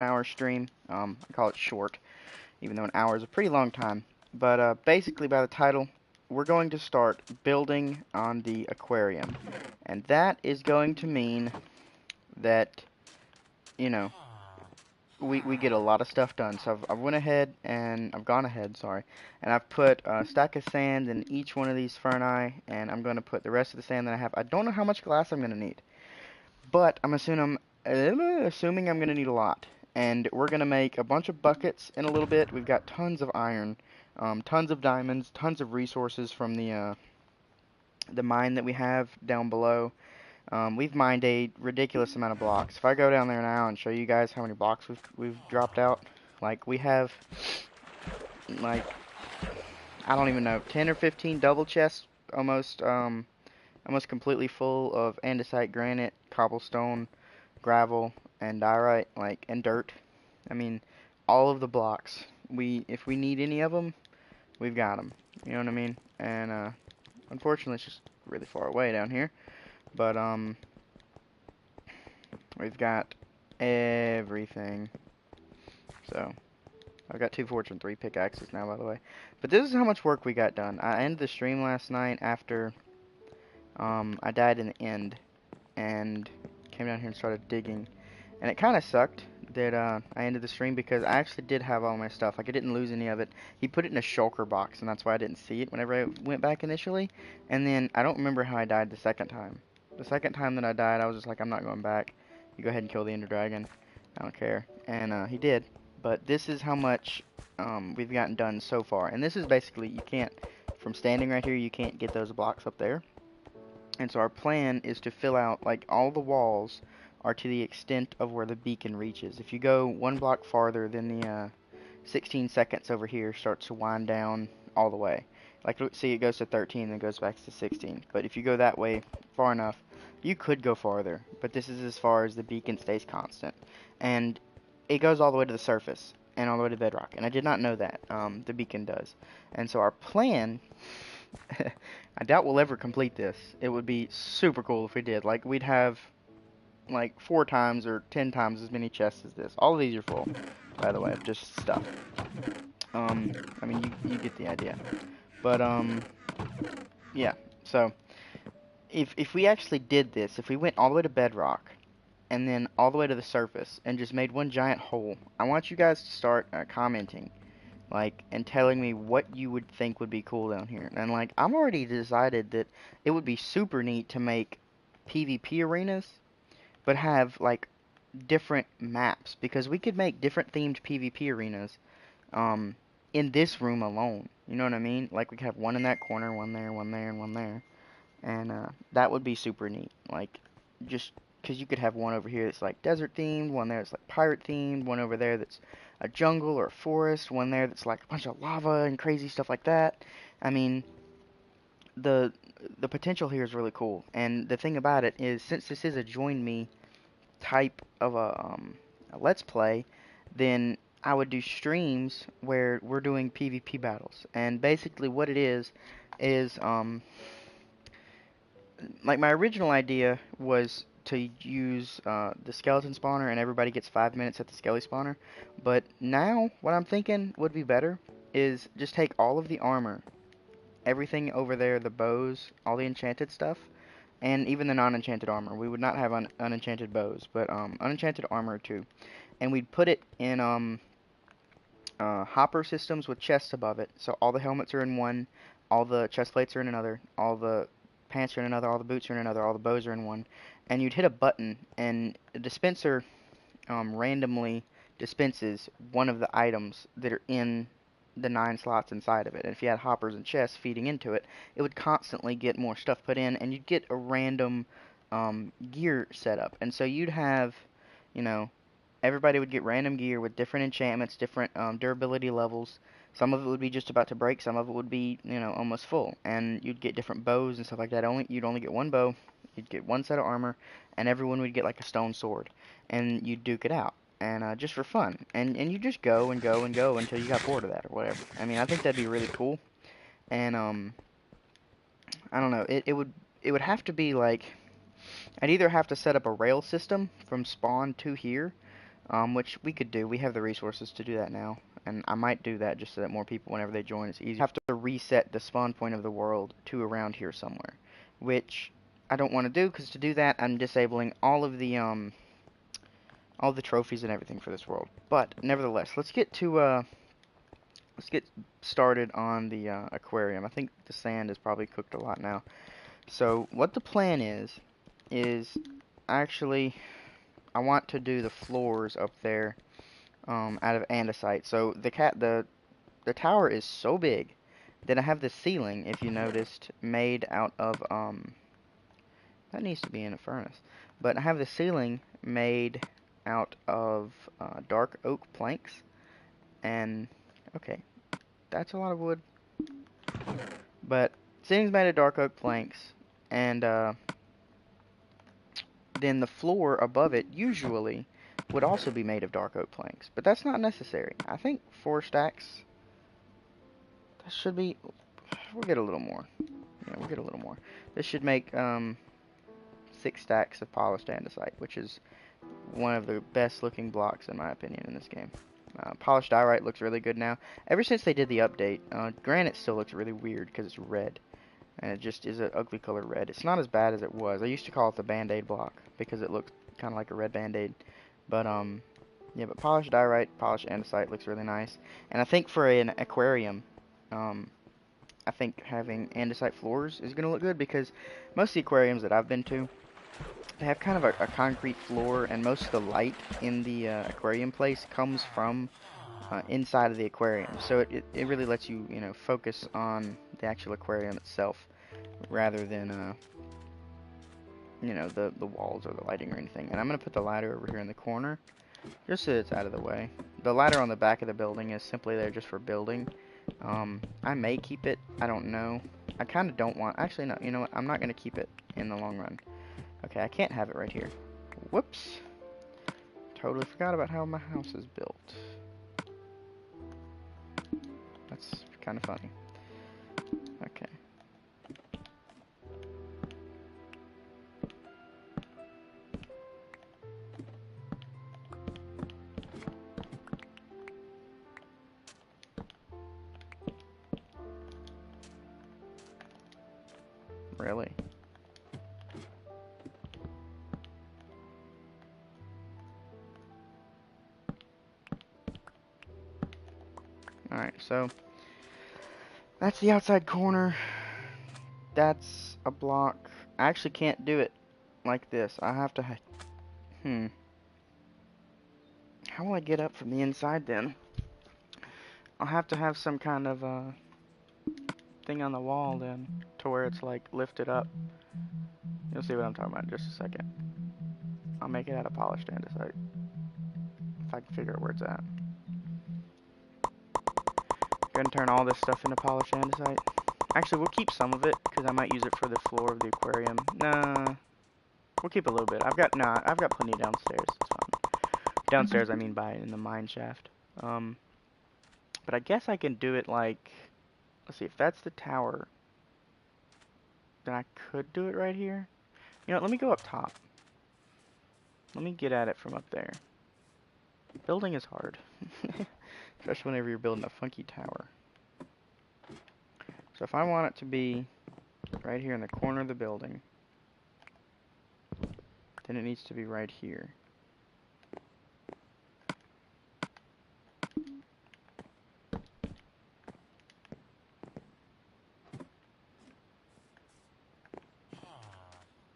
hour stream. I call it short, even though an hour is a pretty long time. But basically, by the title, we're going to start building on the aquarium, and that is going to mean that you know we get a lot of stuff done. So I've went ahead and I've gone ahead, sorry, and I've put a stack of sand in each one of these ferni, and I'm going to put the rest of the sand that I have. I don't know how much glass I'm going to need, but assuming I'm going to need a lot. And we're going to make a bunch of buckets in a little bit. We've got tons of iron, tons of diamonds, tons of resources from the mine that we have down below. We've mined a ridiculous amount of blocks. If I go down there now and show you guys how many blocks we've dropped out, like we have like I don't even know 10 or 15 double chests almost almost completely full of andesite granite, cobblestone, gravel, and diorite, like, and dirt. I mean, all of the blocks. If we need any of them, we've got them. You know what I mean? And unfortunately, it's just really far away down here. But we've got everything. So I've got 2 forge and 3 pickaxes now, by the way. But this is how much work we got done. I ended the stream last night after I died in the end, and came down here and started digging. And it kind of sucked that I ended the stream because I actually did have all my stuff. Like, I didn't lose any of it. He put it in a shulker box, and that's why I didn't see it whenever I went back initially. And then I don't remember how I died the second time. The second time that I died, I was just like, I'm not going back. You go ahead and kill the Ender Dragon. I don't care. And he did. But this is how much we've gotten done so far. And this is basically, you can't, from standing right here, you can't get those blocks up there. And so our plan is to fill out, like, all the walls are to the extent of where the beacon reaches. If you go 1 block farther, then the 16 seconds over here starts to wind down all the way. Like, see, it goes to 13, then goes back to 16. But if you go that way far enough, you could go farther. But this is as far as the beacon stays constant. And it goes all the way to the surface and all the way to bedrock. And I did not know that. The beacon does. And so our plan I doubt we'll ever complete this. It would be super cool if we did. Like, we'd have, like, 4 times or 10 times as many chests as this. All of these are full, by the way, of just stuff. I mean, you get the idea. But, yeah. So, if we actually did this, if we went all the way to bedrock, and then all the way to the surface, and just made one giant hole, I want you guys to start commenting, like, and telling me what you would think would be cool down here. And, like, I'm already decided that it would be super neat to make PvP arenas, but have, like, different maps, because we could make different themed PvP arenas um in this room alone. You know what I mean? Like, we could have one in that corner, one there, one there, and one there. And that would be super neat. Like, just because you could have one over here that's like desert themed, one there that's like pirate themed, one over there that's a jungle or a forest, one there that's like a bunch of lava and crazy stuff like that. I mean, the the potential here is really cool. And the thing about it is, since this is a join me type of a let's play, then I would do streams where we're doing PvP battles. And basically what it is like, my original idea was to use the skeleton spawner and everybody gets 5 minutes at the skelly spawner. But now what I'm thinking would be better is just take all of the armor, everything over there, the bows, all the enchanted stuff, and even the non-enchanted armor. We would not have unenchanted bows, but unenchanted armor too. And we'd put it in hopper systems with chests above it. So all the helmets are in one, all the chest plates are in another, all the pants are in another, all the boots are in another, all the bows are in one. And you'd hit a button, and the dispenser randomly dispenses one of the items that are in the 9 slots inside of it. And if you had hoppers and chests feeding into it, it would constantly get more stuff put in, and you'd get a random gear setup. And so you'd have, you know, everybody would get random gear with different enchantments, different durability levels. Some of it would be just about to break, some of it would be, almost full. And you'd get different bows and stuff like that. You'd only get one bow, you'd get one set of armor, and everyone would get like a stone sword. And you'd duke it out. And just for fun. And you just go and go and go until you got bored of that or whatever. I mean, I think that'd be really cool. And I don't know, it would have to be like, I'd either have to set up a rail system from spawn to here, which we could do. We have the resources to do that now. And I might do that just so that more people, whenever they join, it's easier. Have to reset the spawn point of the world to around here somewhere, which I don't want to do, because to do that, I'm disabling all the trophies and everything for this world. But nevertheless, let's get started on the aquarium. I think the sand is probably cooked a lot now. So what the plan is actually I want to do the floors up there out of andesite. So the tower is so big that I have the ceiling, if you noticed, made out of that needs to be in a furnace. But I have the ceiling made out of dark oak planks, and okay, that's a lot of wood. But ceiling's made of dark oak planks, and then the floor above it usually would also be made of dark oak planks, but that's not necessary. I think 4 stacks. That should be. We'll get a little more. Yeah, we'll get a little more. This should make 6 stacks of polished andesite, which is one of the best looking blocks in my opinion in this game. Polished diorite looks really good now. Ever since they did the update, granite still looks really weird because it's red. And it just is an ugly color red. It's not as bad as it was. I used to call it the Band-Aid block because it looked kind of like a red Band-Aid. But, yeah, but polished diorite, polished andesite looks really nice. And I think for an aquarium, I think having andesite floors is going to look good because most of the aquariums that I've been to, they have kind of a concrete floor, and most of the light in the aquarium place comes from inside of the aquarium. So it really lets you, you know, focus on the actual aquarium itself rather than, you know, the walls or the lighting or anything. And I'm going to put the ladder over here in the corner just so it's out of the way. The ladder on the back of the building is simply there just for building. I may keep it. I don't know. I kind of don't want... Actually, no. You know what? I'm not going to keep it in the long run. Okay, I can't have it right here. Whoops. Totally forgot about how my house is built. That's kind of funny. Okay. Really? Alright, so that's the outside corner. That's a block. I actually can't do it like this. I have to... How will I get up from the inside then? I'll have to have some kind of thing on the wall then, to where it's like lifted up. You'll see what I'm talking about in just a second. I'll make it out of polished andesite, if I can figure out where it's at. Go ahead and turn all this stuff into polished andesite. Actually, we'll keep some of it, because I might use it for the floor of the aquarium. Nah, we'll keep a little bit. I've got plenty downstairs, it's fine. Downstairs, I mean by in the mine shaft. But I guess I can do it like, let's see, if that's the tower, then I could do it right here. You know, let me go up top. Let me get at it from up there. Building is hard. Especially whenever you're building a funky tower. So if I want it to be right here in the corner of the building, then it needs to be right here.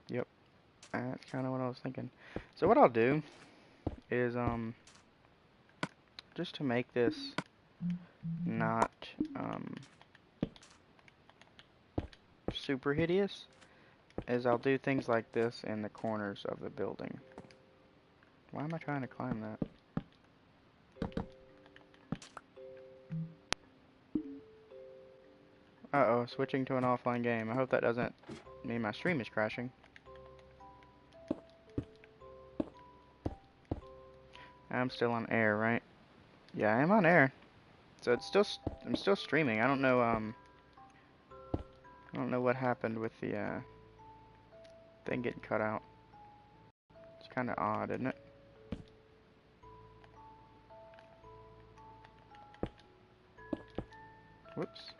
Yep. That's kind of what I was thinking. So what I'll do is, just to make this not, super hideous, is I'll do things like this in the corners of the building. Why am I trying to climb that? Uh-oh, switching to an offline game. I hope that doesn't mean my stream is crashing. I'm still on air, right? Yeah, I am on air. So it's still, I'm still streaming. I don't know, what happened with the, thing getting cut out. It's kind of odd, isn't it? Whoops.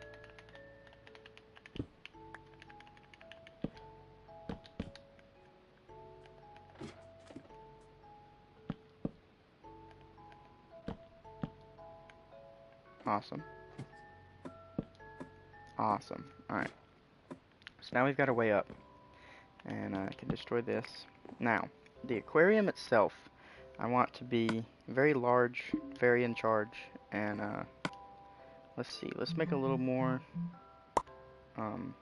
Awesome. Awesome. Alright. So now we've got our way up. And I can destroy this. Now, the aquarium itself, I want to be very large, very in charge, and let's see, let's make a little more um,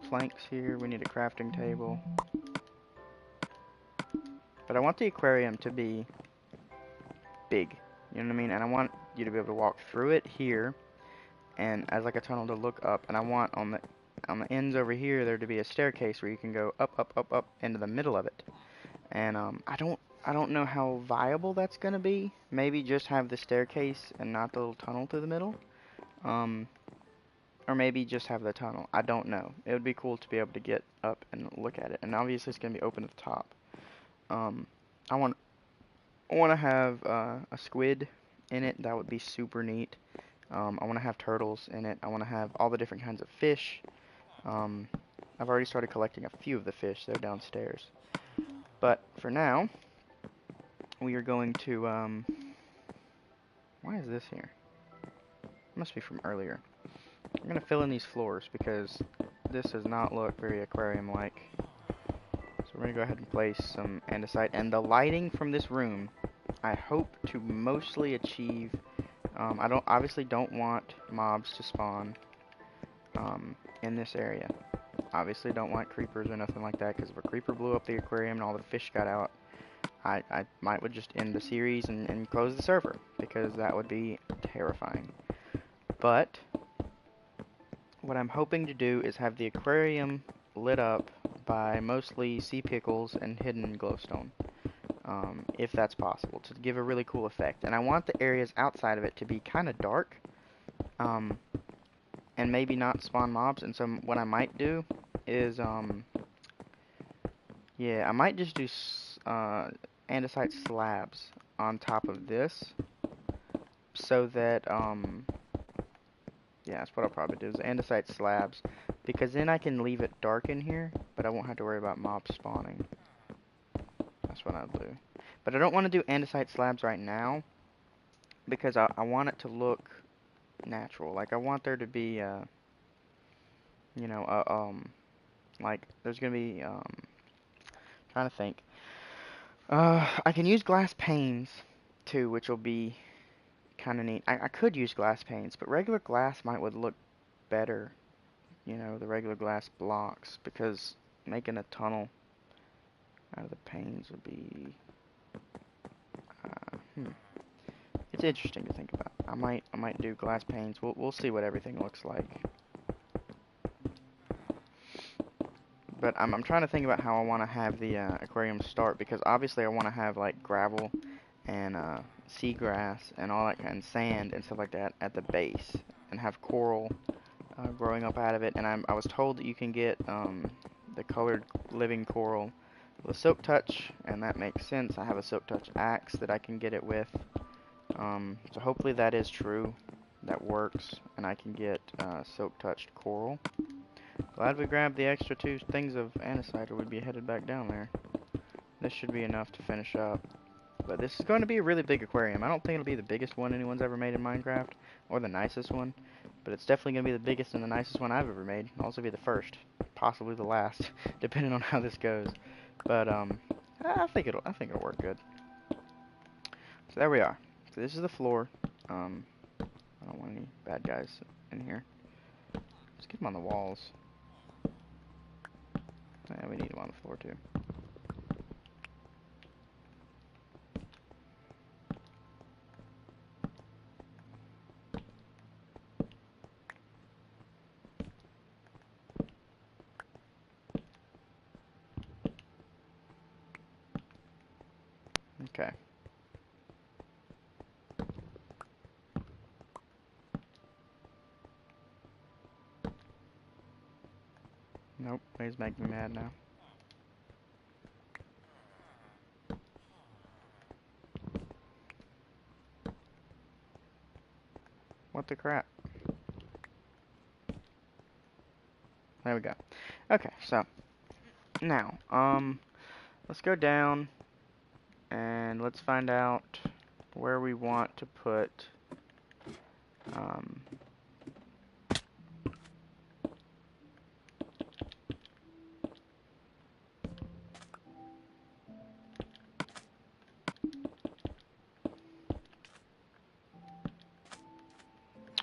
planks here. We need a crafting table. But I want the aquarium to be big, you know what I mean? And I want you to be able to walk through it here, and as like a tunnel to look up, and I want on the ends over here there to be a staircase where you can go up, up, up, up into the middle of it. And I don't know how viable that's gonna be. Maybe just have the staircase and not the little tunnel through the middle. Or maybe just have the tunnel. I don't know. It would be cool to be able to get up and look at it. And obviously it's gonna be open at the top. I want to have a squid in it. That would be super neat. I want to have turtles in it. I want to have all the different kinds of fish. I've already started collecting a few of the fish. They're downstairs. But for now, we are going to, why is this here? It must be from earlier. I'm going to fill in these floors because this does not look very aquarium-like. So we're going to go ahead and place some andesite. And the lighting from this room, I hope to mostly achieve, I obviously don't want mobs to spawn in this area. Obviously don't want creepers or nothing like that, because if a creeper blew up the aquarium and all the fish got out, I would just end the series and close the server, because that would be terrifying. But what I'm hoping to do is have the aquarium lit up by mostly sea pickles and hidden glowstone, if that's possible, to give a really cool effect. And I want the areas outside of it to be kind of dark, and maybe not spawn mobs. And so what I might do is, yeah, I might just do andesite slabs on top of this, so that, yeah, that's what I'll probably do, is andesite slabs, because then I can leave it dark in here, but I won't have to worry about mobs spawning. That's what I'll do. But I don't want to do andesite slabs right now, because I want it to look natural. Like, I want there to be, you know, like, there's gonna be, trying to think. I can use glass panes, too, which will be kind of neat. I could use glass panes, but regular glass would look better, you know, the regular glass blocks, because making a tunnel out of the panes would be, it's interesting to think about. I might do glass panes. We'll see what everything looks like. But I'm trying to think about how I want to have the aquarium start, because obviously I want to have like gravel and seagrass and all that kind of sand and stuff like that at the base, and have coral growing up out of it. And I was told that you can get the colored living coral with a silk touch, and that makes sense. I have a silk touch axe that I can get it with. So hopefully that is true. That works, and I can get silk touched coral. Glad we grabbed the extra 2 things of andesite, or we'd be headed back down there. This should be enough to finish up. But this is going to be a really big aquarium. I don't think it'll be the biggest one anyone's ever made in Minecraft, or the nicest one, but it's definitely going to be the biggest and the nicest one I've ever made. It'll also be the first, possibly the last, depending on how this goes. But I think it'll work good. So there we are. So this is the floor. I don't want any bad guys in here. Let's get them on the walls. Yeah, we need them on the floor too. Okay. Nope, he's making me mad now. What the crap? There we go. Okay, so now, let's go down and let's find out where we want to put, um,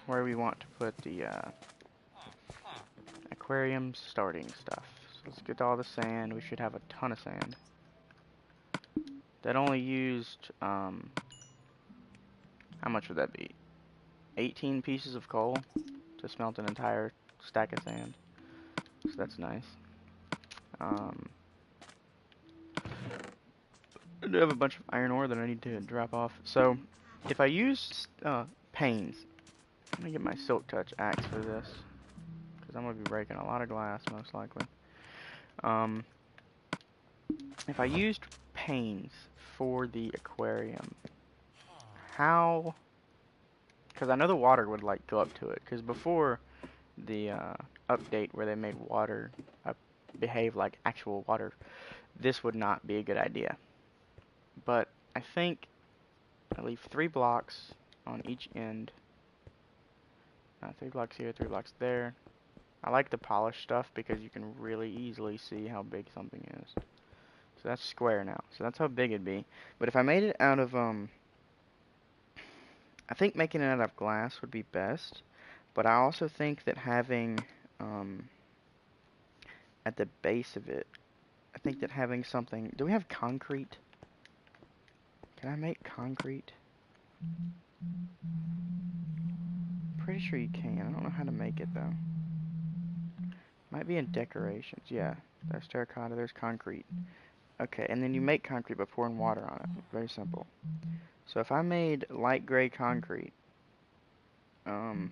where we want to put the, aquarium starting stuff. So let's get all the sand. We should have a ton of sand. That only used, how much would that be? 18 pieces of coal to smelt an entire stack of sand. So that's nice. I do have a bunch of iron ore that I need to drop off. So, if I use panes, I'm gonna get my silk touch axe for this, because I'm gonna be breaking a lot of glass most likely. If I used panes for the aquarium, how? Because I know the water would like go up to it. Because before the update where they made water behave like actual water, this would not be a good idea. But I think I leave 3 blocks on each end. 3 blocks here, 3 blocks there. I like the polished stuff because you can really easily see how big something is. So that's square now. So that's how big it'd be. But if I made it out of, I think making it out of glass would be best. But I also think that having, at the base of it, I think that having something, do we have concrete? Can I make concrete? Pretty sure you can. I don't know how to make it though. Might be in decorations. Yeah, there's terracotta, there's concrete. Okay, and then you make concrete by pouring water on it. Very simple. So if I made light gray concrete, so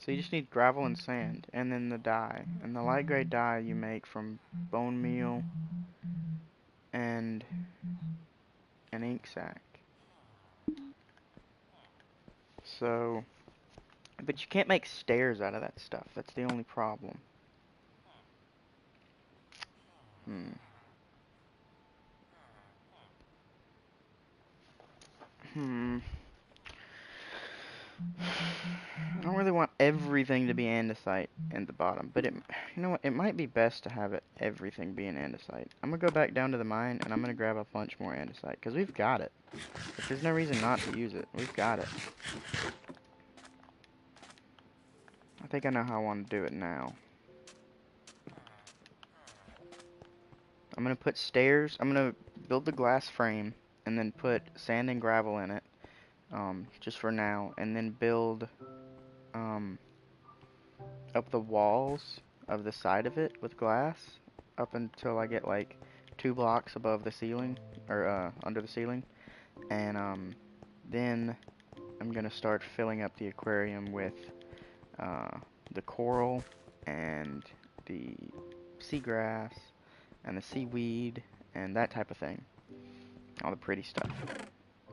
you just need gravel and sand, and then the dye. And the light gray dye you make from bone meal and an ink sac. So, but you can't make stairs out of that stuff. That's the only problem. I don't really want everything to be andesite in the bottom, but you know what? It might be best to have everything be an andesite. I'm gonna go back down to the mine and I'm gonna grab a bunch more andesite because we've got it. There's no reason not to use it. We've got it. I think I know how I want to do it now. I'm gonna put stairs. I'm gonna build the glass frame and then put sand and gravel in it, just for now, and then build up the walls of the side of it with glass up until I get like 2 blocks above the ceiling, or under the ceiling, and then I'm gonna start filling up the aquarium with the coral and the seagrass and the seaweed and that type of thing, all the pretty stuff.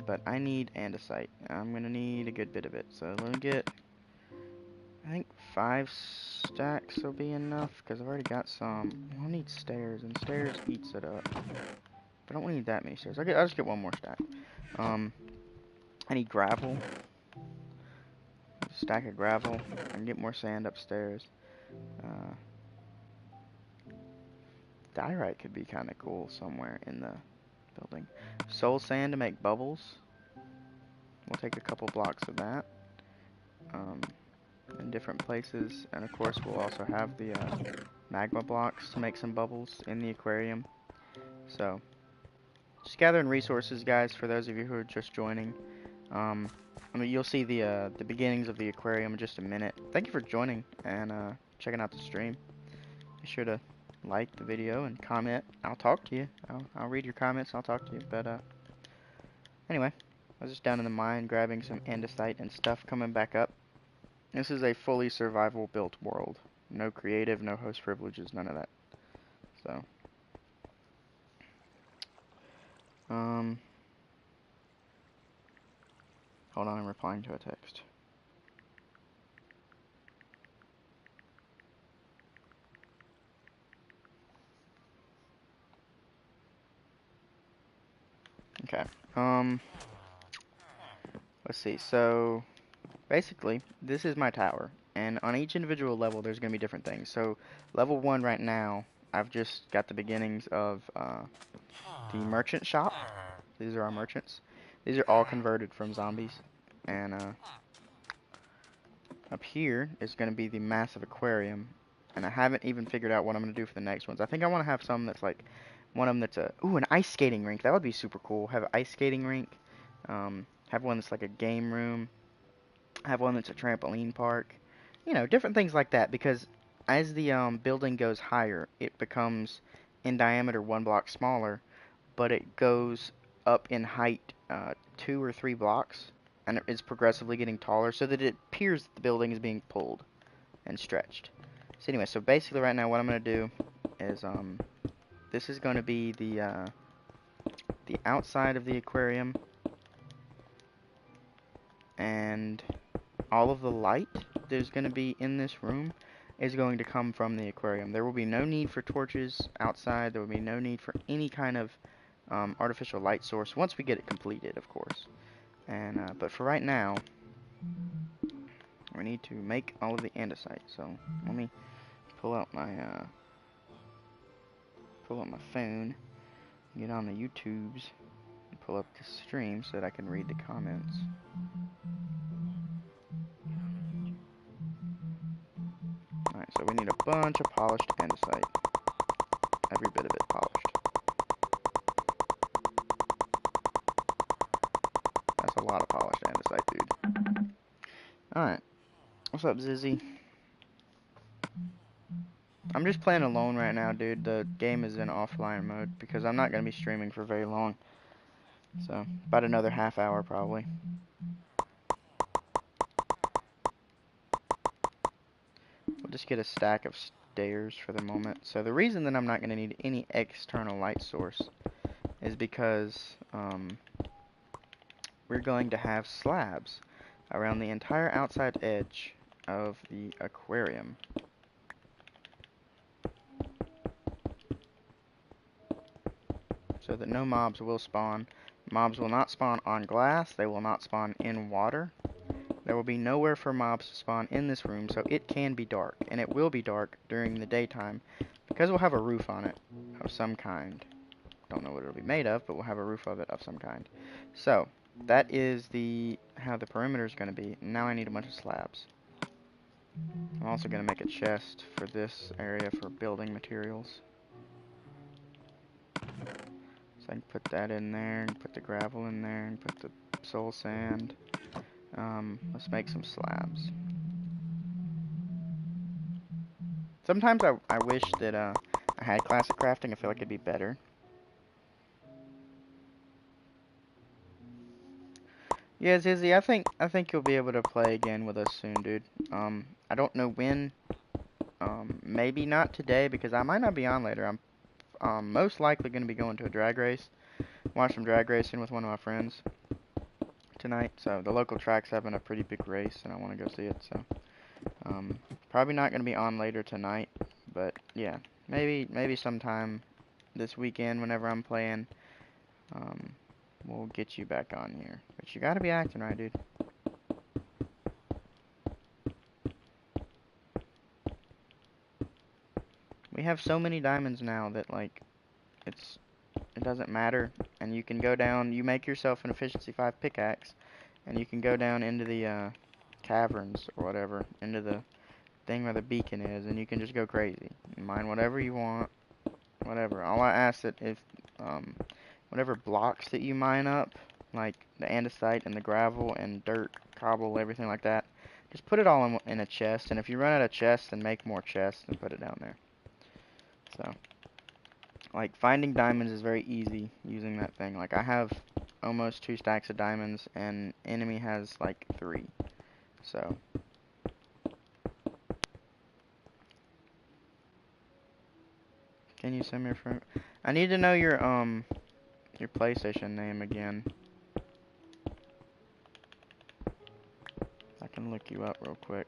But I need andesite. I'm gonna need a good bit of it, so let me get, I think 5 stacks will be enough, because I've already got some. I'll need stairs, and stairs eats it up. But I don't need that many stairs. I'll just get 1 more stack. I need gravel. A stack of gravel. I can get more sand upstairs. Diorite could be kind of cool somewhere in the building. Soul sand to make bubbles. We'll take a couple blocks of that. In different places, and of course we'll also have the magma blocks to make some bubbles in the aquarium. So just gathering resources, guys, for those of you who are just joining. I mean, you'll see the beginnings of the aquarium in just a minute. Thank you for joining and checking out the stream. Be sure to like the video and comment. I'll talk to you. I'll read your comments. I'll talk to you. But anyway, I was just down in the mine grabbing some andesite and stuff, coming back up. This is a fully survival built world. No creative, no host privileges, none of that. So, Hold on, I'm replying to a text. Okay. Let's see. So, basically, this is my tower, and on each individual level, there's gonna be different things. So, level 1 right now, I've just got the beginnings of the merchant shop. These are our merchants. These are all converted from zombies, and up here is gonna be the massive aquarium, and I haven't even figured out what I'm gonna do for the next ones. I think I want to have some that's like one of them that's an ice skating rink. That would be super cool. Have an ice skating rink. Have one that's like a game room. Have one that's a trampoline park. You know, different things like that, because as the building goes higher, it becomes in diameter 1 block smaller, but it goes up in height 2 or 3 blocks, and it's progressively getting taller, so that it appears that the building is being pulled and stretched. So anyway, so basically right now what I'm going to do is this is going to be the outside of the aquarium, and all of the light there's going to be in this room is going to come from the aquarium. There will be no need for torches outside. There will be no need for any kind of artificial light source once we get it completed, of course. And but for right now, we need to make all of the andesite. So let me pull out my phone, get on the YouTubes, and pull up the stream so that I can read the comments. Alright, so we need a bunch of polished andesite. Every bit of it polished. That's a lot of polished andesite, dude. Alright. What's up, Zizzy? I'm just playing alone right now, dude. The game is in offline mode because I'm not going to be streaming for very long. So, about another half hour probably. We'll just get a stack of stairs for the moment. So the reason that I'm not going to need any external light source is because we're going to have slabs around the entire outside edge of the aquarium. So that no mobs will spawn. Mobs will not spawn on glass. They will not spawn in water. There will be nowhere for mobs to spawn in this room, so it can be dark. And it will be dark during the daytime because we'll have a roof on it of some kind. Don't know what it'll be made of, but we'll have a roof of it of some kind. So, that is how the perimeter is going to be. Now I need a bunch of slabs. I'm also going to make a chest for this area for building materials. So I can put that in there, and put the gravel in there, and put the soul sand. Let's make some slabs. Sometimes I wish that I had classic crafting. I feel like it'd be better. Yeah, Zizzy, I think you'll be able to play again with us soon, dude. I don't know when. Maybe not today because I might not be on later. I'm most likely going to be going to a drag race. Watch some drag racing with one of my friends tonight. So the local track's having a pretty big race, and I want to go see it. So probably not going to be on later tonight, but yeah, maybe sometime this weekend whenever I'm playing, we'll get you back on here. But you got to be acting right, dude. We have so many diamonds now that like it doesn't matter, and you can go down. You make yourself an efficiency 5 pickaxe, and you can go down into the caverns or whatever, into the thing where the beacon is, and you can just go crazy. Mine whatever you want, whatever. All I ask that if whatever blocks that you mine up, like the andesite and the gravel and dirt, cobble, everything like that, just put it all in a chest. And if you run out of chests, then make more chests and put it down there. So, like finding diamonds is very easy using that thing. Like I have almost 2 stacks of diamonds, and enemy has like 3. So. Can you send me a friend? I need to know your PlayStation name again. I can look you up real quick.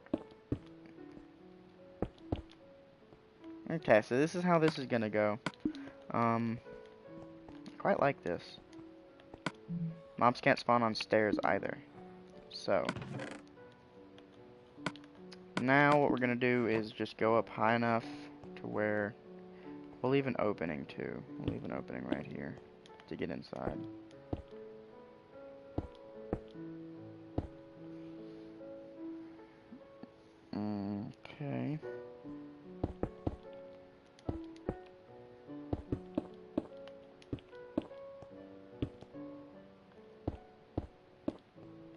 Okay, so this is how this is gonna go. I quite like this. Mobs can't spawn on stairs either. So, now what we're gonna do is just go up high enough to where we'll leave an opening too. We'll leave an opening right here to get inside. Okay.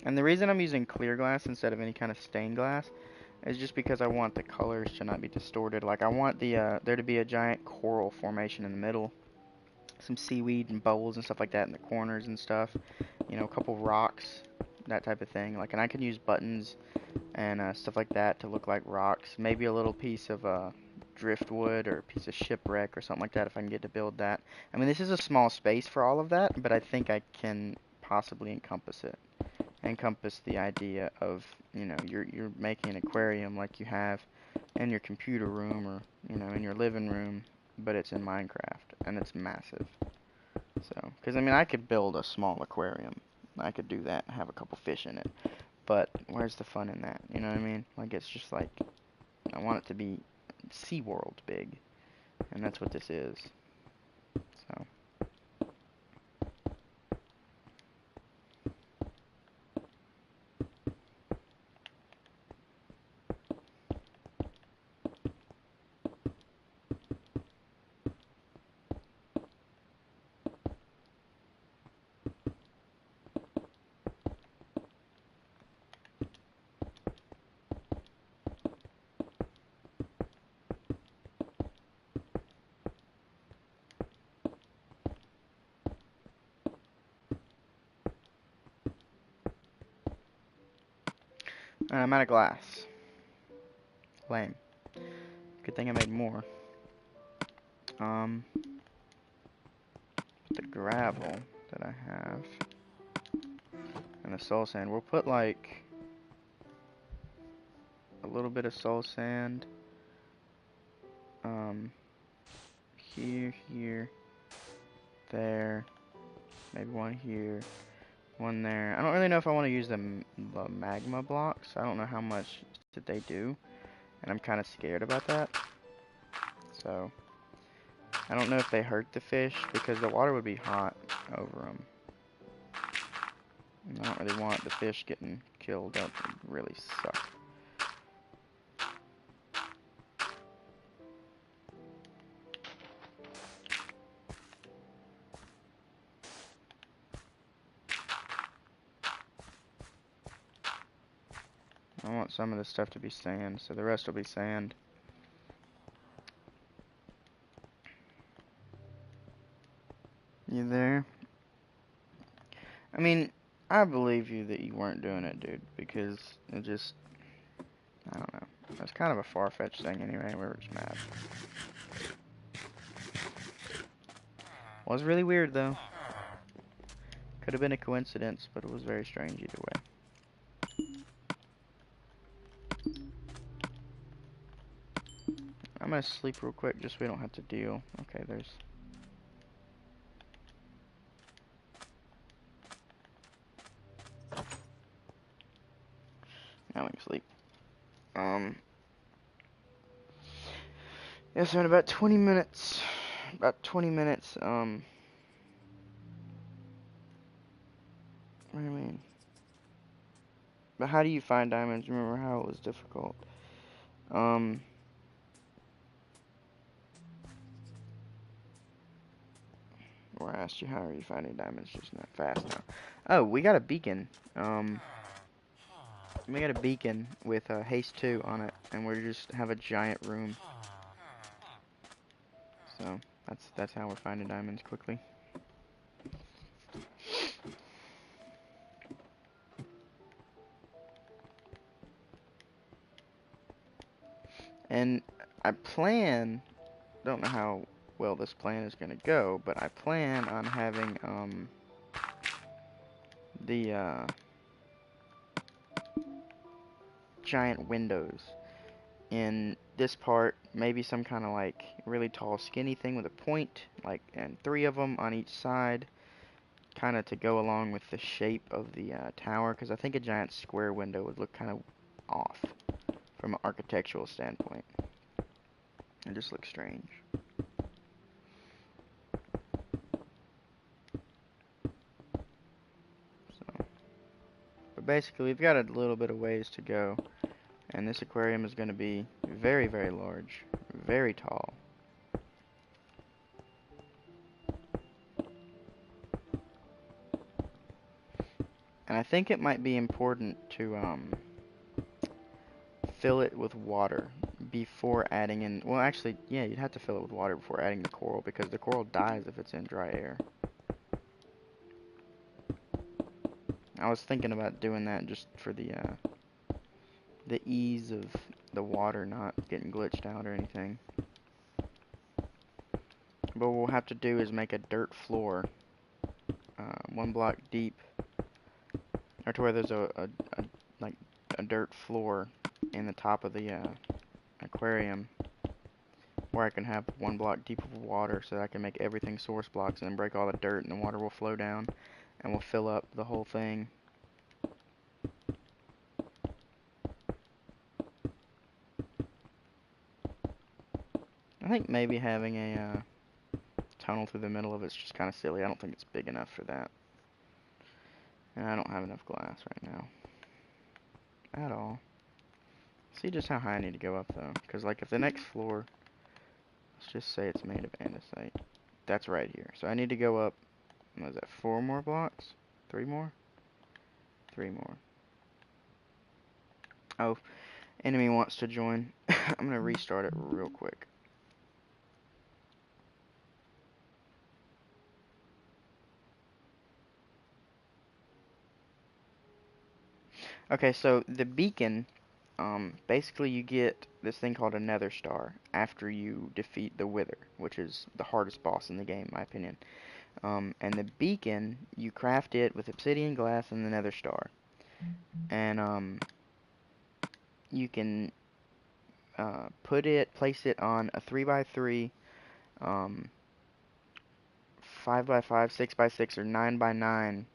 And the reason I'm using clear glass instead of any kind of stained glass is just because I want the colors to not be distorted. Like I want the there to be a giant coral formation in the middle, some seaweed and bubbles and stuff like that in the corners and stuff. You know, a couple rocks, that type of thing. Like, and I can use buttons and stuff like that to look like rocks. Maybe a little piece of driftwood or a piece of shipwreck or something like that if I can get to build that. I mean, this is a small space for all of that, but I think I can possibly encompass it. Encompass the idea of, you know, you're making an aquarium like you have in your computer room or, you know, in your living room, but it's in Minecraft and it's massive. So, because I mean, I could build a small aquarium. I could do that and have a couple fish in it. But where's the fun in that? You know what I mean? Like, it's just like, I want it to be SeaWorld big. And that's what this is. So. And I'm out of glass. Lame. Good thing I made more. The gravel that I have and the soul sand. We'll put like a little bit of soul sand. Here, there. Maybe one here, one there. I don't really know if I want to use the magma blocks. I don't know how much that they do, and I'm kind of scared about that. So, I don't know if they hurt the fish because the water would be hot over them. And I don't really want the fish getting killed. That would really suck. I want some of this stuff to be sand, so the rest will be sand. You there? I mean, I believe you that you weren't doing it, dude, because it just, I don't know. It's kind of a far-fetched thing anyway, we were just mad. Was really weird, though. Could have been a coincidence, but it was very strange either way. I'm gonna sleep real quick, just so we don't have to deal. Okay, there's... Now we can sleep. Yeah, so in about 20 minutes, what do you mean? But how do you find diamonds? Remember how it was difficult. Or I asked you how are you finding diamonds just not fast now. Oh, we got a beacon. We got a beacon with haste 2 on it, and we just have a giant room. So that's how we're finding diamonds quickly. And I plan, don't know how well this plan is gonna go, but I plan on having the giant windows in this part, maybe some kind of like really tall skinny thing with a point, like, and 3 of them on each side, kind of to go along with the shape of the tower, because I think a giant square window would look kind of off from an architectural standpoint. It just looks strange. So, but basically, we've got a little bit of ways to go, and this aquarium is going to be very, very large, very tall. And I think it might be important to fill it with water before adding in. Well, actually, yeah, you'd have to fill it with water before adding the coral, because the coral dies if it's in dry air. I was thinking about doing that just for the ease of the water not getting glitched out or anything. But what we'll have to do is make a dirt floor, 1 block deep, or to where there's like a dirt floor in the top of the aquarium, where I can have 1 block deep of water, so that I can make everything source blocks and then break all the dirt, and the water will flow down and will fill up the whole thing. I think maybe having a tunnel through the middle of it's just kind of silly. I don't think it's big enough for that. And I don't have enough glass right now. At all. See just how high I need to go up, though. Because, like, if the next floor, let's just say it's made of andesite. That's right here. So I need to go up, what is that, 4 more blocks? 3 more? 3 more. Oh, enemy wants to join. I'm going to restart it real quick. Okay, so the beacon, basically you get this thing called a nether star after you defeat the Wither, which is the hardest boss in the game, in my opinion. And the beacon, you craft it with obsidian, glass, and the nether star. And you can place it on a 3x3, 5x5, 6x6, or 9x9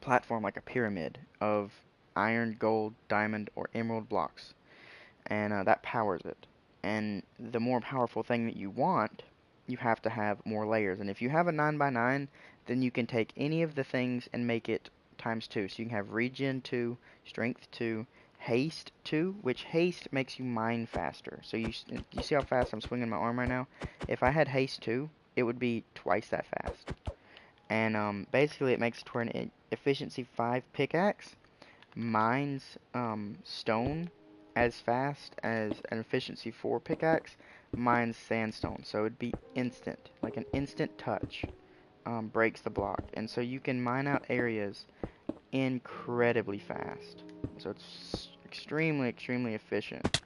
platform, like a pyramid of iron, gold, diamond, or emerald blocks. And that powers it. And the more powerful thing that you want, you have to have more layers. And if you have a 9x9, then you can take any of the things and make it times 2. So you can have regen 2, strength 2, haste 2, which haste makes you mine faster. So you see how fast I'm swinging my arm right now? If I had haste 2, it would be twice that fast. And basically it makes it to where an efficiency 5 pickaxe mines stone as fast as an efficiency 4 pickaxe mines sandstone. So it'd be instant, like an instant touch, breaks the block. And so you can mine out areas incredibly fast. So it's extremely, extremely efficient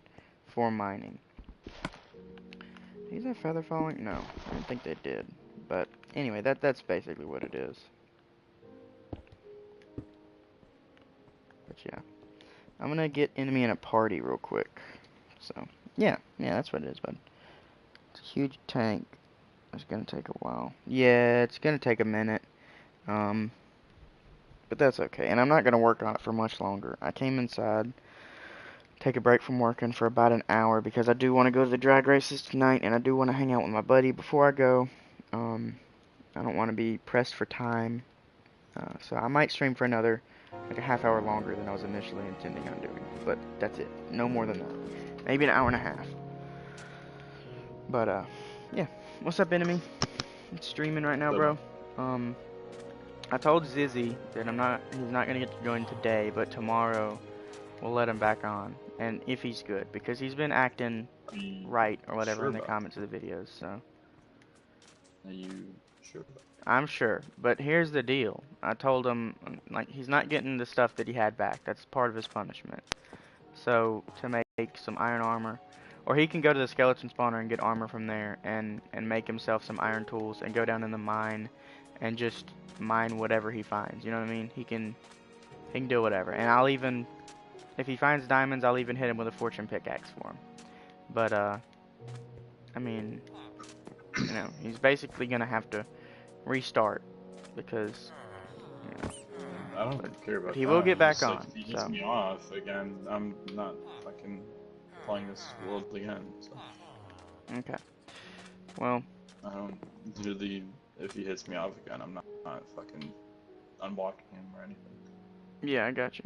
for mining. Is that feather falling? No, I didn't think they did. But anyway, that's basically what it is. But yeah. I'm gonna get enemy in a party real quick. So, yeah, that's what it is, bud. It's a huge tank. It's gonna take a while. Yeah, it's gonna take a minute. But that's okay. And I'm not gonna work on it for much longer. I came inside, take a break from working for about an hour because I do want to go to the drag races tonight, and I do want to hang out with my buddy before I go. I don't want to be pressed for time. So I might stream for another like a half hour longer than I was initially intending on doing. But that's it. No more than that. Maybe an hour and a half. But yeah. What's up, enemy? I'm streaming right now, bro. I told Zizzy that he's not gonna get to join today, but tomorrow we'll let him back on. And if he's good, because he's been acting right or whatever in the comments of the videos, so. Are you sure about that? I'm sure, but here's the deal. I told him, like, he's not getting the stuff that he had back. That's part of his punishment. So, to make some iron armor, or he can go to the skeleton spawner and get armor from there, and make himself some iron tools, and go down in the mine, and just mine whatever he finds, you know what I mean? He can do whatever, and I'll even, If he finds diamonds, I'll even hit him with a fortune pickaxe for him. But, I mean, you know, he's basically gonna have to restart because, you know, I don't care but about he will that. get It's back just like on, if he hits so. me off again, I'm not fucking playing this world again. So Okay. Well, I don't literally. If he hits me off again, I'm not fucking unblocking him or anything. yeah, I got you.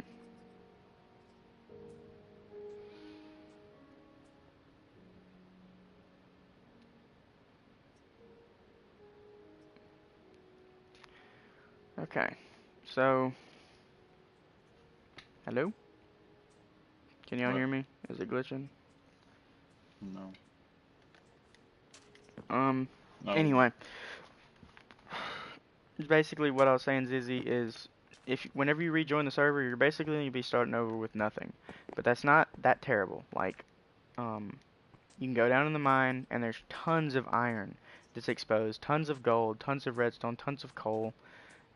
Okay. So, hello? Can y'all What? hear me? Is it glitching? No. Um, No, we're good. anyway, basically what I was saying, Zizzy, is whenever you rejoin the server, you're basically going to be starting over with nothing. But that's not that terrible. Like, um, you can go down in the mine, and there's tons of iron that's exposed, tons of gold, tons of redstone, tons of coal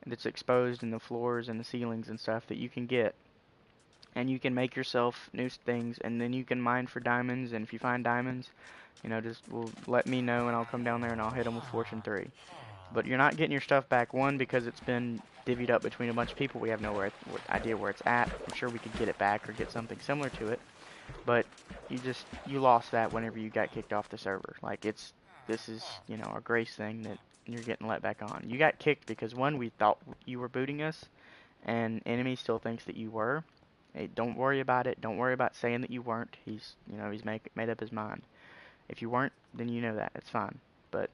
that's exposed in the floors and the ceilings and stuff that you can get. And you can make yourself new things, and then you can mine for diamonds, and if you find diamonds, you know, just let me know, and I'll come down there and I'll hit them with Fortune 3. But you're not getting your stuff back, one, because it's been divvied up between a bunch of people. We have no idea where it's at. I'm sure we could get it back or get something similar to it. But you lost that whenever you got kicked off the server. Like, this is, you know, a grace thing that you're getting let back on. You got kicked because, one, we thought you were booting us, and enemy still thinks that you were. Hey, don't worry about it. Don't worry about saying that you weren't. He's made up his mind. If you weren't, then you know that. It's fine. But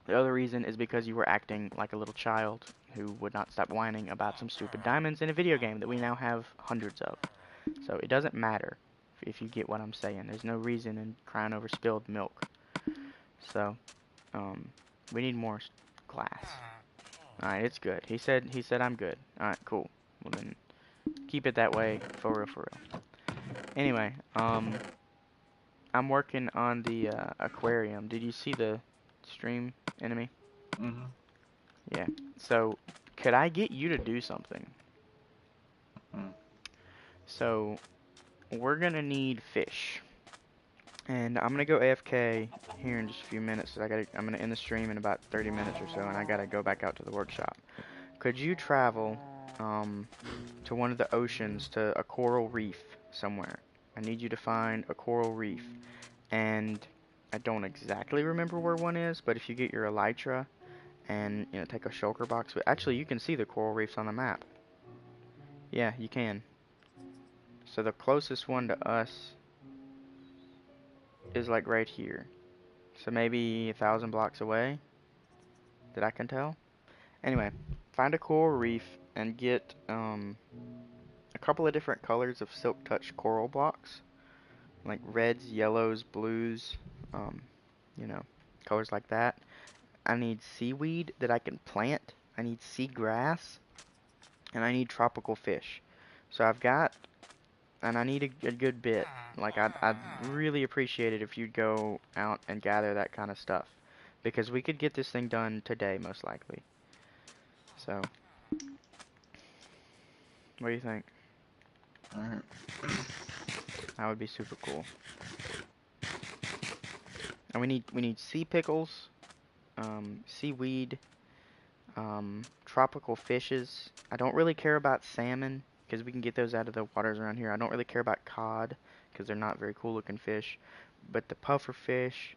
the other reason is because you were acting like a little child who would not stop whining about some stupid diamonds in a video game that we now have hundreds of. So it doesn't matter if you get what I'm saying. There's no reason in crying over spilled milk. So, um, we need more glass. Alright, it's good. He said I'm good. Alright, cool. Well then, keep it that way, for real, for real. Anyway, I'm working on the, aquarium. Did you see the stream, enemy? Mm-hmm. Yeah. So, could I get you to do something? Mm. So, we're gonna need fish. And I'm gonna go AFK here in just a few minutes. I'm gonna end the stream in about 30 minutes or so, and I gotta go back out to the workshop. Could you travel, to one of the oceans, to a coral reef somewhere? I need you to find a coral reef. And I don't exactly remember where one is, but if you get your elytra and, you know, take a shulker box, but actually you can see the coral reefs on the map. Yeah, you can. So the closest one to us is like right here. So maybe 1,000 blocks away, that I can tell. Anyway, find a coral reef and get a couple of different colors of silk touch coral blocks, like reds, yellows, blues, um, you know, colors like that. I need seaweed that I can plant. I need seagrass, and I need tropical fish. So I've got, and I need a good bit. Like, I'd really appreciate it if you'd go out and gather that kind of stuff, because we could get this thing done today, most likely. So, what do you think? Alright. That would be super cool. And we need sea pickles, seaweed, tropical fishes. I don't really care about salmon because we can get those out of the waters around here. I don't really care about cod because they're not very cool looking fish. But the puffer fish,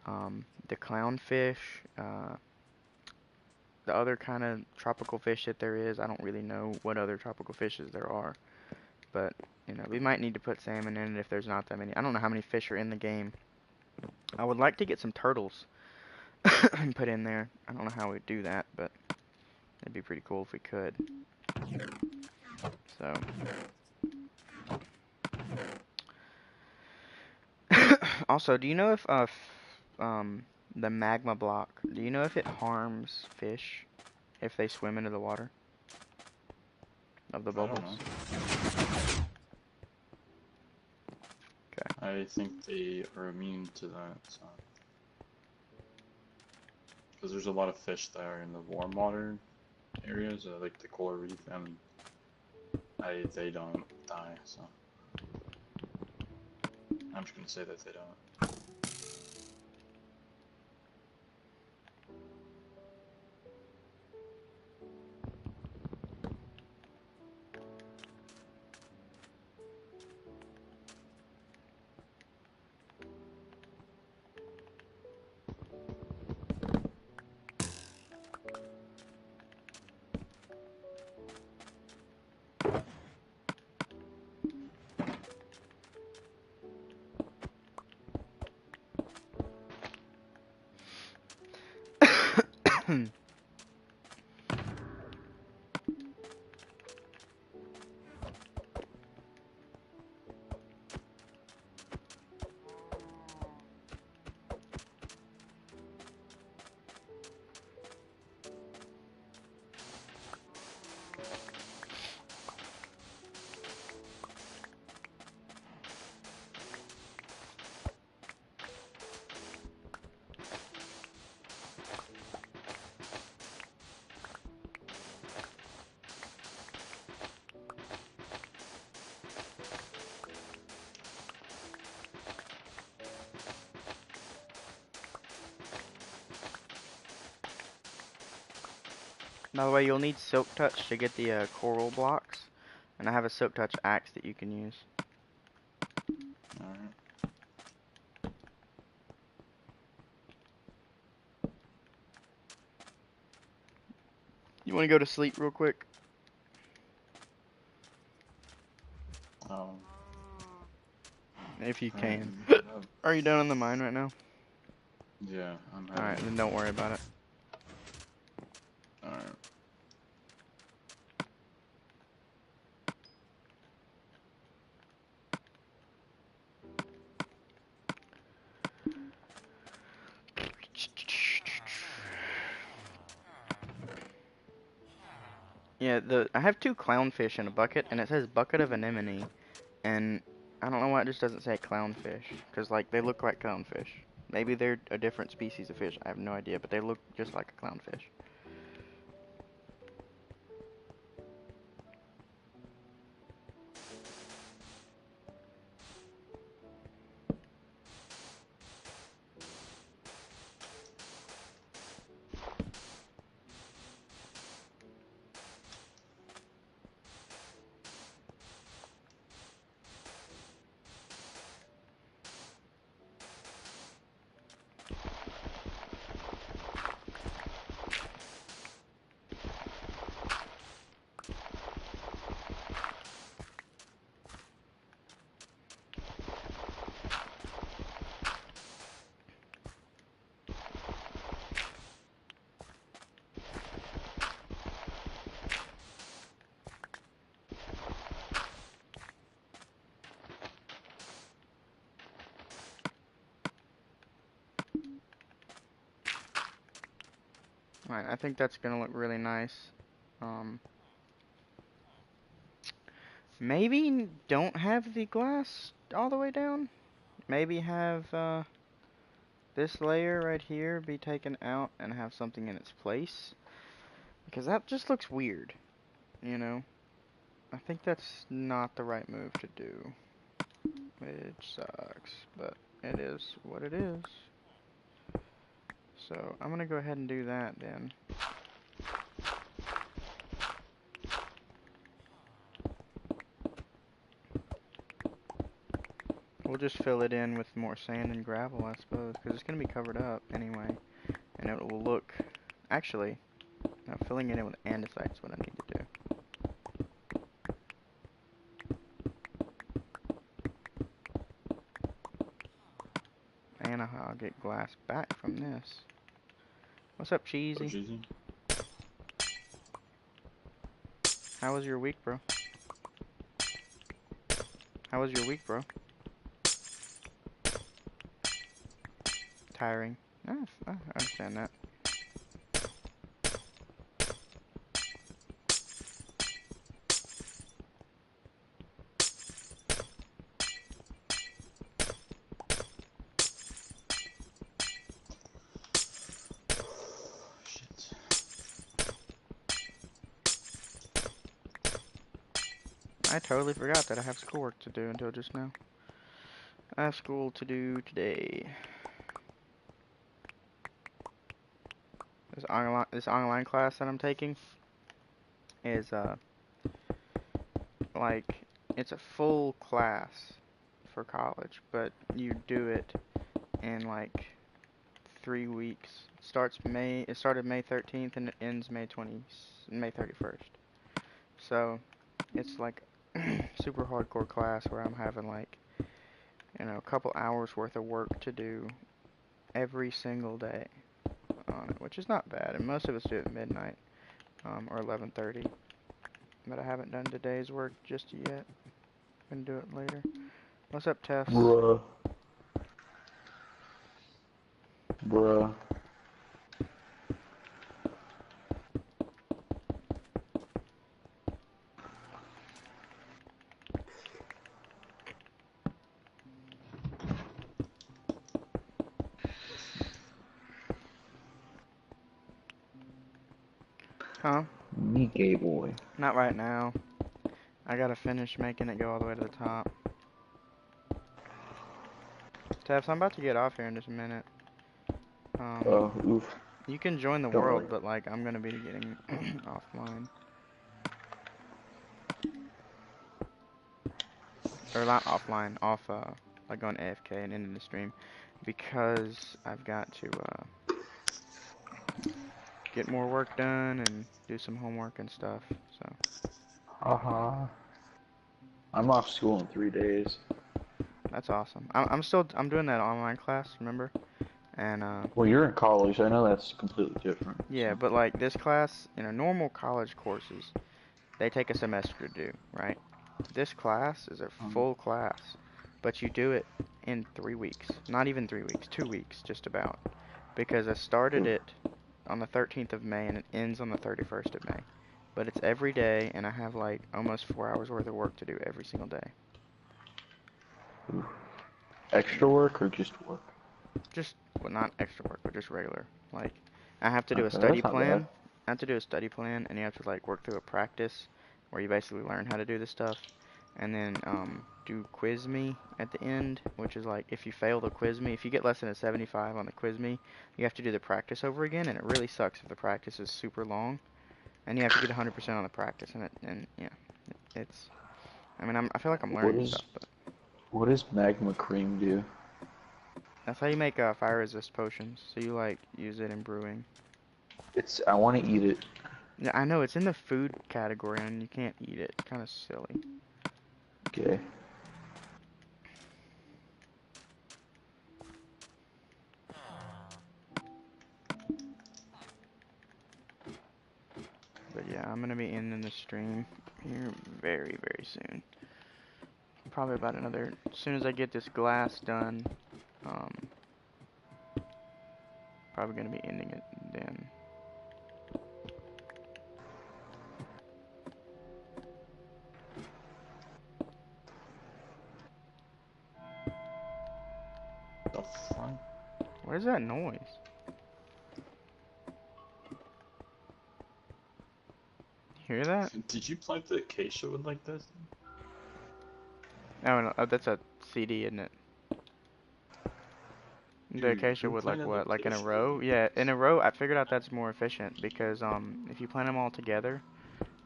the clownfish, the other kind of tropical fish that there is, I don't really know what other tropical fishes there are. But, you know, we might need to put salmon in it if there's not that many. I don't know how many fish are in the game. I would like to get some turtles and put in there. I don't know how we'd do that, but it'd be pretty cool if we could. So, also, do you know if the magma block, do you know if it harms fish if they swim into the water of the I don't bubbles? know. Okay. I think they are immune to that, so. Because there's a lot of fish that are in the warm water areas, like the coral reef, and they don't die, so. I'm just gonna say that they don't. By the way, you'll need Silk Touch to get the coral blocks, and I have a Silk Touch axe that you can use. Alright. You want to go to sleep real quick? Um, If you alright, can. you get up. Are you down in the mine right now? Yeah, I'm Alright, heading. then don't worry about it. Alright. Yeah, I have 2 clownfish in a bucket, and it says bucket of anemone, and I don't know why it just doesn't say clownfish, because, like, they look like clownfish. Maybe they're a different species of fish, I have no idea, but they look just like a clownfish. Alright, I think that's gonna look really nice. Maybe don't have the glass all the way down. Maybe have this layer right here be taken out and have something in its place. Because that just looks weird, you know? I think that's not the right move to do. Which sucks, but it is what it is. So I'm gonna go ahead and do that then. We'll just fill it in with more sand and gravel, I suppose, because it's gonna be covered up anyway. And it will look... Actually, no, filling it in with andesite is what I need to do. And I'll get glass back from this. What's up, So Cheesy? cheesy. How was your week, bro? How was your week, bro? Tiring. I understand that. Shit. I totally forgot that I have schoolwork to do until just now. I have school to do today. This online class that I'm taking is like it's a full class for college, but you do it in like 3 weeks. It started May 13th and it ends May 31st. So it's like super hardcore class where I'm having like, a couple hours worth of work to do every single day on it, which is not bad. And most of us do it at midnight, or 11:30. But I haven't done today's work just yet. Gonna do it later. What's up, Tess? Bruh. Bruh. Huh? Me gay boy. Not right now. I gotta finish making it go all the way to the top. Tess, I'm about to get off here in just a minute. Oof. You can join the Don't world, worry. but like I'm gonna be getting offline. Or not offline, like going AFK and ending the stream because I've got to get more work done and do some homework and stuff. So Uh-huh. I'm off school in 3 days. that's awesome. I'm doing that online class, remember? And Well, you're in college. I know that's completely different. yeah, So. but like this class, normal college courses, they take a semester to do, right? This class is a full class, but you do it in 3 weeks. Not even 3 weeks, 2 weeks, just about. Because I started Oof. it on the 13th of May and it ends on the 31st of May. But it's every day, and I have like almost 4 hours worth of work to do every single day. Oof. Extra Yeah, work or just work? just well, not extra work, but just regular. Like I have to do a Okay, study that's not bad. plan. I have to do a study plan, and you have to like work through a practice where you basically learn how to do this stuff, and then do quiz me at the end, which is like if you fail the quiz me, if you get less than a 75 on the quiz me, you have to do the practice over again, and it really sucks if the practice is super long, and you have to get 100% on the practice, and yeah, it's. I mean, I feel like I'm What learning is stuff, but what does magma cream do? that's how you make fire resist potions. So you like use it in brewing. I want to eat it. Yeah, I know it's in the food category and you can't eat it. It's kind of silly. Okay. But yeah, I'm gonna be ending the stream here very, very soon. Probably about another. As soon as I get this glass done, um, probably gonna be ending it then. The fuck? Where's that noise? Hear that? Did you plant the acacia wood like this? Oh, no, that's a CD, isn't it? The Dude, acacia who would like planted what? Like in a acacia row? wood? Yeah, in a row. I figured out that's more efficient because if you plant them all together,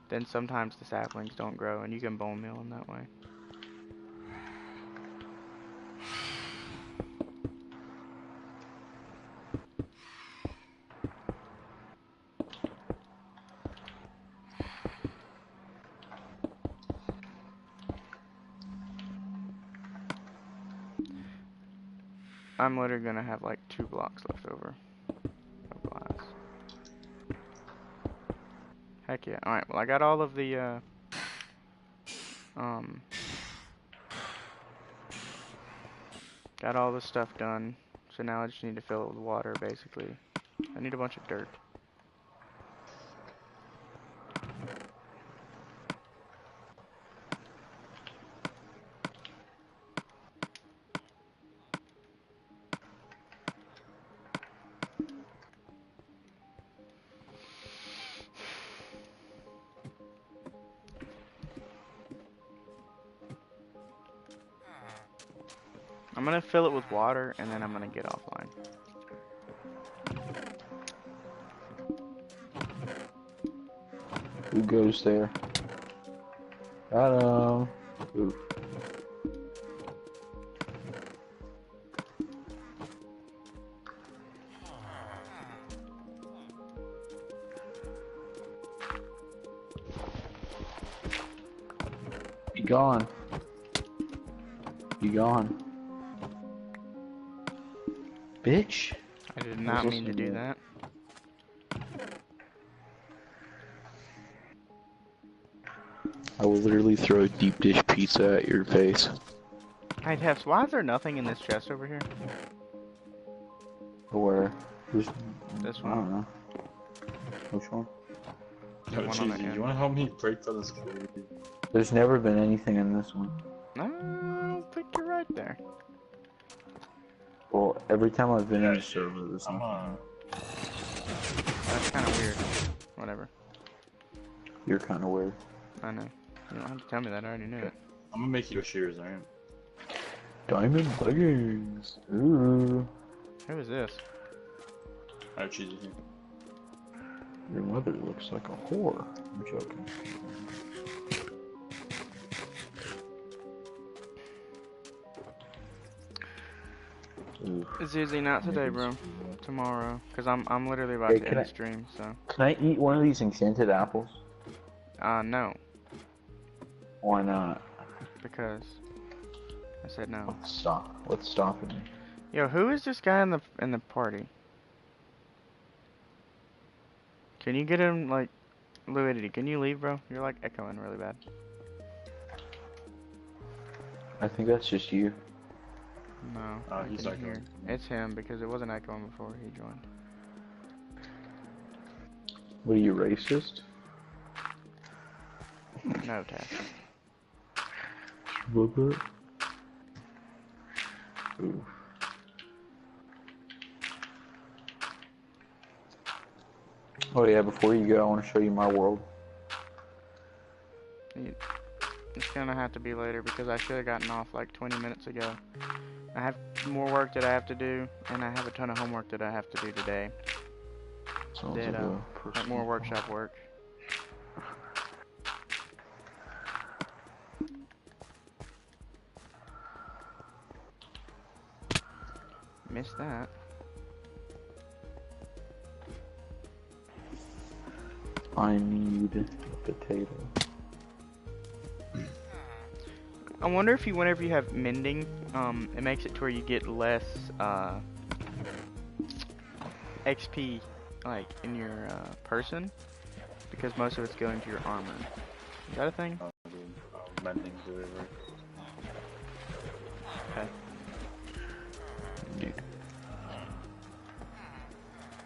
then sometimes the saplings don't grow, and you can bone meal them that way. I'm literally gonna have like 2 blocks left over of glass. Heck yeah. Alright, well I got all of the um got all the stuff done. So now I just need to fill it with water basically. I need a bunch of dirt. I'm gonna fill it with water and then I'm gonna get offline. Who goes there? Got him. Ooh. Be gone. Be gone. Bitch. I did I was not mean to listening do to that. I will literally throw a deep dish pizza at your face. Hey Tess, why is there nothing in this chest over here? Where? There's, This I one. don't know. Which one? The Yo, one on the Cheesy, you end. wanna help me break down this code? There's never been anything in this one. No, I don't think you're right there. Well, every time I've been in Yeah, the server, there's I'm nothing. That's kind of weird. Whatever. You're kind of weird. I know. You don't have to tell me that. I already knew it. I'm gonna make you a shears, alright? Diamond leggings. Ooh. Who is this? Alright, Cheesy. Your mother looks like a whore. I'm joking. Ooh. It's usually not today, bro. Tomorrow. Because I'm literally about Hey, to can end I- the stream, so. Can I eat one of these enchanted apples? No. Why not? Because I said no. What's stop? What's stopping me? Yo, who is this guy in the party? Can you get him, like, Luidity, can you leave, bro? You're, like, echoing really bad. I think that's just you. No, Oh, I he's can echoing. hear. It's him, because it wasn't echoing before he joined. What are you, racist? No, Tash. Ooh. Oh yeah, before you go, I want to show you my world. It's gonna have to be later, because I should have gotten off, like, 20 minutes ago. I have more work that I have to do, and I have a ton of homework that I have to do today. Sounds That, like a like person. more workshop work. Missed that. I need a potato. I wonder if whenever you have mending, it makes it to where you get less, XP, like, in your, person, because most of it's going to your armor. Is that a thing? Mending delivery. Okay. Yeah.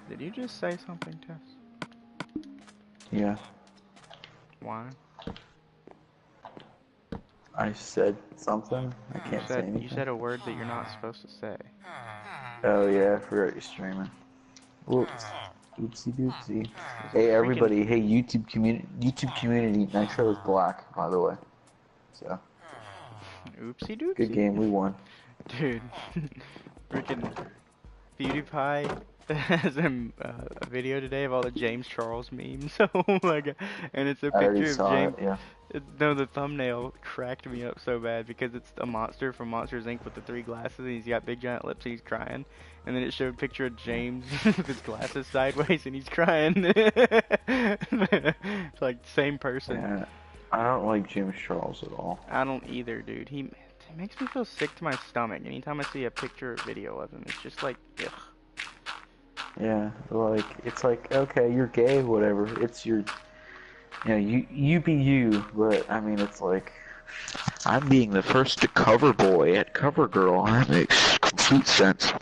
Did you just say something, Tess? Yeah. Why? I said something. I can't say anything. You said a word that you're not supposed to say. Oh yeah, I forgot you're streaming. Whoops. Oopsie doopsie. Hey everybody, hey YouTube community, Nitro is black, by the way. So Oopsie doopsie. good game, we won. Dude, freaking PewDiePie has a video today of all the James Charles memes. Oh my god. And it's a I already picture of saw James. it, yeah. No, the thumbnail cracked me up so bad because it's a monster from Monsters Inc. with the 3 glasses and he's got big giant lips and he's crying. And then it showed a picture of James with his glasses sideways and he's crying. It's like same person. Yeah. I don't like James Charles at all. I don't either, dude. It makes me feel sick to my stomach anytime I see a picture or video of him. It's just like, ugh. Yeah, like it's like okay, you're gay, whatever. It's your, you know, you be you. But I mean, it's like I'm being the first to cover boy at Cover Girl. That makes complete sense.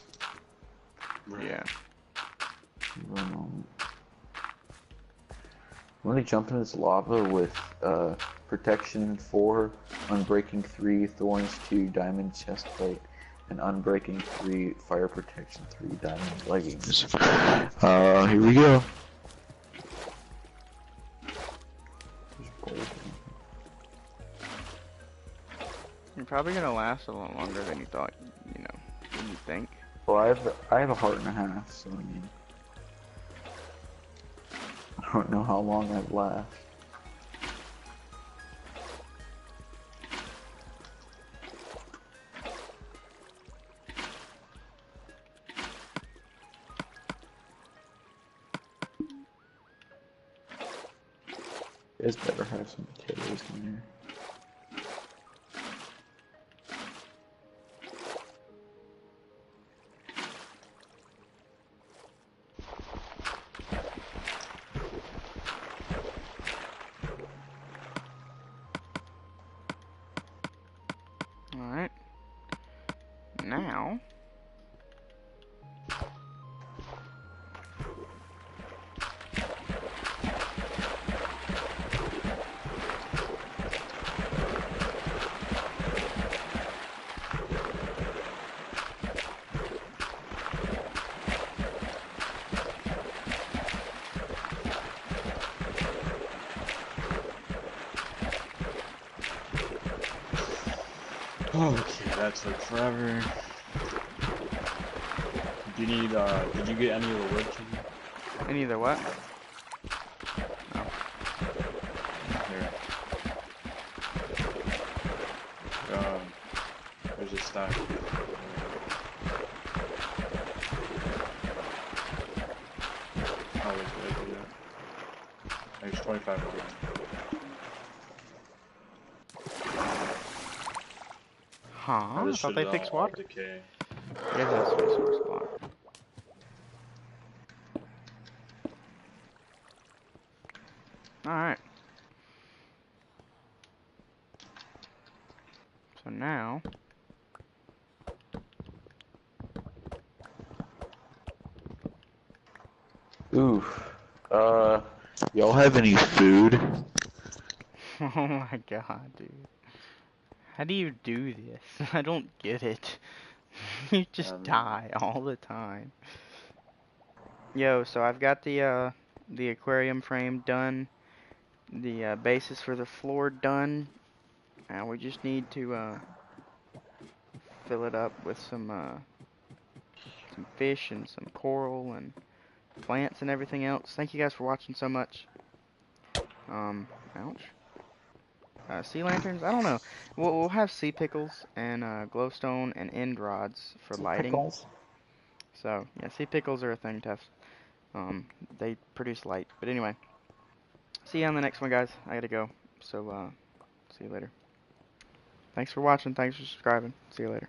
Yeah. Let me jump in this lava with protection 4, unbreaking 3, thorns 2, diamond chest plate, and unbreaking 3, fire protection 3, diamond leggings. Here we go. You're probably gonna last a lot longer than you thought, you You think? Well, I have a heart and a half, so I mean, I don't know how long that lasts. You guys better have some potatoes in there. Alright. Now. Okay, that took forever. Do you need, did you get any of the wood, Kenny? Any of the what? Oh. Here. There's a stack. Oh, wait, did I do that? There's 25 more. Huh? I This thought should they fixed all water. decay. It has a resource block. Alright. So now. Oof. Y'all have any food? Oh my god, dude. How do you do this? I don't get it. You just die all the time. Yo, so I've got the aquarium frame done. The basis for the floor done. And we just need to fill it up with some fish and some coral and plants and everything else. Thank you guys for watching so much. Ouch. Sea lanterns? I don't know. We'll have sea pickles and glowstone and end rods for lighting. Pickles? So yeah, sea pickles are a thing, Tef. They produce light. But anyway, see you on the next one, guys. I gotta go. So see you later. Thanks for watching. Thanks for subscribing. See you later.